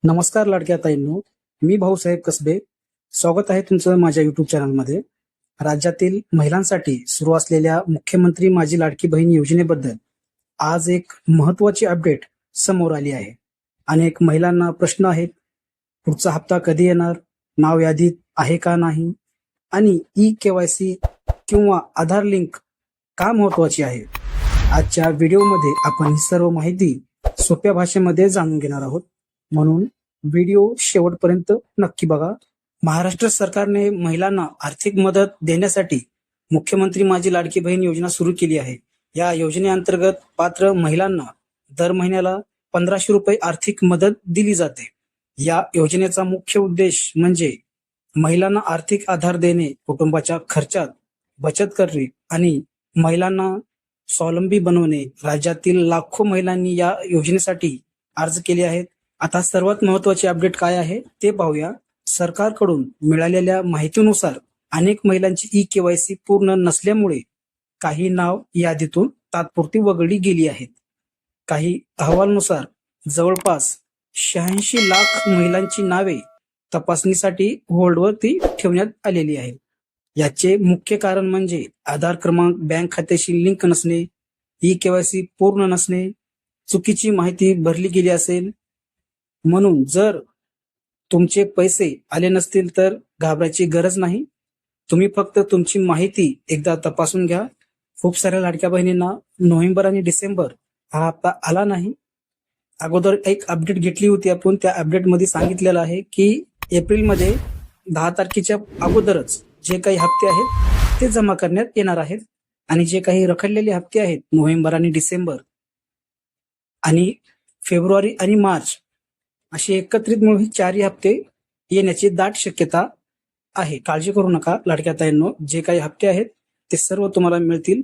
नमस्कार लाडक्या ताईंनो, मी भाऊसाहेब कसबे. स्वागत आहे तुमचं माझ्या युट्यूब चॅनलमध्ये. राज्यातील महिलांसाठी सुरू असलेल्या मुख्यमंत्री माझी लाडकी बहीण योजनेबद्दल आज एक महत्वाची अपडेट समोर आली आहे. अनेक महिलांना प्रश्न आहेत, पुढचा हप्ता कधी येणार, नाव यादीत आहे का नाही, आणि KYC किंवा आधार लिंक का महत्वाची आहे. आजच्या व्हिडिओमध्ये आपण ही सर्व माहिती सोप्या भाषेमध्ये जाणून घेणार आहोत, म्हणून व्हिडिओ शेवटपर्यंत नक्की बघा. महाराष्ट्र सरकारने महिलांना आर्थिक मदत देण्यासाठी मुख्यमंत्री माझी लाडकी बहीण योजना सुरू केली आहे. या योजनेअंतर्गत पात्र महिलांना दर महिन्याला 1500 रुपये आर्थिक मदत दिली जाते. या योजनेचा मुख्य उद्देश म्हणजे महिलांना आर्थिक आधार देणे, कुटुंबाच्या खर्चात बचत करणे आणि महिलांना स्वावलंबी बनवणे. राज्यातील लाखो महिलांनी या योजनेसाठी अर्ज केले आहेत. आता सर्वात महत्वाची अपडेट काय आहे ते पाहूया. सरकारकडून मिळालेल्या माहितीनुसार अनेक महिलांची KYC पूर्ण नसल्यामुळे काही नाव यादीतून तात्पुरती वगळली गेली आहेत. काही अहवालानुसार जवळपास 86 लाख महिलांची नावे तपासणीसाठी होल्डवरती ठेवण्यात आलेली आहेत. याचे मुख्य कारण म्हणजे आधार क्रमांक बँक खात्याशी लिंक नसणे, KYC पूर्ण नसणे, चुकीची माहिती भरली गेली असेल. म्हणून जर तुमचे पैसे आले नसतील तर घाबरायची गरज नाही. तुम्ही फक्त तुमची माहिती एकदा तपासून घ्या. खूप साऱ्या लाडक्या बहिणींना नोव्हेंबर आणि डिसेंबर हा हप्ता आला नाही. अगोदर एक अपडेट घेतली होती आपण. त्या अपडेटमध्ये सांगितलेलं आहे की एप्रिलमध्ये 10 तारखेच्या अगोदरच जे काही हप्ते आहेत ते जमा करण्यात येणार आहेत, आणि जे काही रखडलेले हप्ते आहेत नोव्हेंबर आणि डिसेंबर आणि फेब्रुवारी आणि मार्च असे एकत्रित मिळून 4 हप्ते येण्याची दाट शक्यता आहे. काळजी करू नका लाडक्या ताईंनो, जे काही हप्ते आहेत ते सर्व तुम्हाला मिळतील.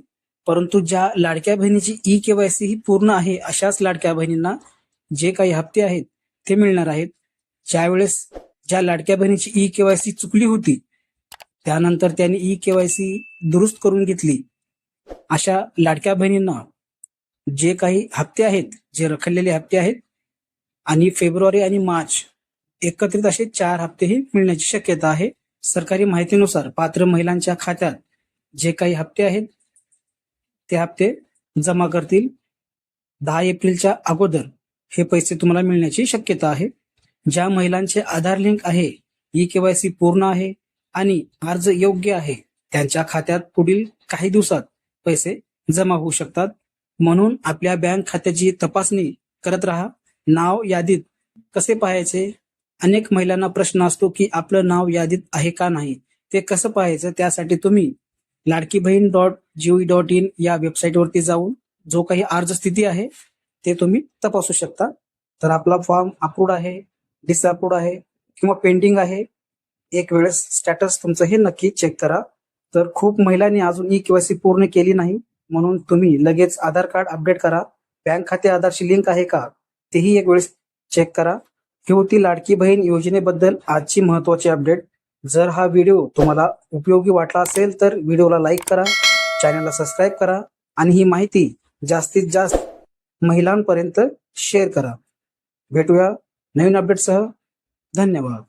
परंतु ज्या लाडक्या बहिणीची KYC ही पूर्ण आहे अशाच लाडक्या बहिणींना जे काही हप्ते आहेत ते मिळणार आहेत. ज्या लाडक्या बहिणीची KYC चुकली होती त्यानंतर त्यांनी KYC दुरुस्त करून घेतली, अशा लाडक्या बहिणींना जे काही हप्ते आहेत, जे रखडलेले हप्ते आहेत, आणि फेब्रुवारी आणि मार्च एकत्रित असे 4 हप्तेही मिळण्याची शक्यता आहे. सरकारी माहितीनुसार पात्र महिलांच्या खात्यात जे काही हप्ते आहेत ते हप्ते जमा करतील. 10 एप्रिलच्या अगोदर हे पैसे तुम्हाला मिळण्याची शक्यता आहे. ज्या महिलांचे आधार लिंक आहे, KYC पूर्ण आहे आणि अर्ज योग्य आहे, त्यांच्या खात्यात पुढील काही दिवसात पैसे जमा होऊ शकतात. म्हणून आपल्या बँक खात्याची तपासणी करत राहा. नाव यादीत कसे पाहायचे? अनेक महिलांना प्रश्न असतो की आपलं नाव यादीत आहे का नाही, ते कसं पाहायचं? त्यासाठी तुम्ही ladkibaheen.gov.in या वेबसाईटवरती जाऊन जो काही अर्ज स्थिती आहे ते तुम्ही तपासू शकता. तर आपला फॉर्म अप्रूव्ड आहे, डिसअप्रूव्ड आहे किंवा पेंडिंग आहे, एक वेळेस स्टॅटस तुमचं हे नक्की चेक करा. तर खूप महिलांनी अजून KYC पूर्ण केली नाही, म्हणून तुम्ही लगेच आधार कार्ड अपडेट करा. बँक खाते आधारशी लिंक आहे का तेही एक वेळेस चेक करा. ही होती लाडकी बहीण योजनेबद्दल आजची महत्वाची अपडेट. जर हा व्हिडिओ तुम्हाला उपयोगी वाटला असेल तर व्हिडिओला लाईक करा, चॅनलला सबस्क्राईब करा आणि ही माहिती जास्तीत जास्त महिलांपर्यंत शेअर करा. भेटूया नवीन अपडेटसह. धन्यवाद.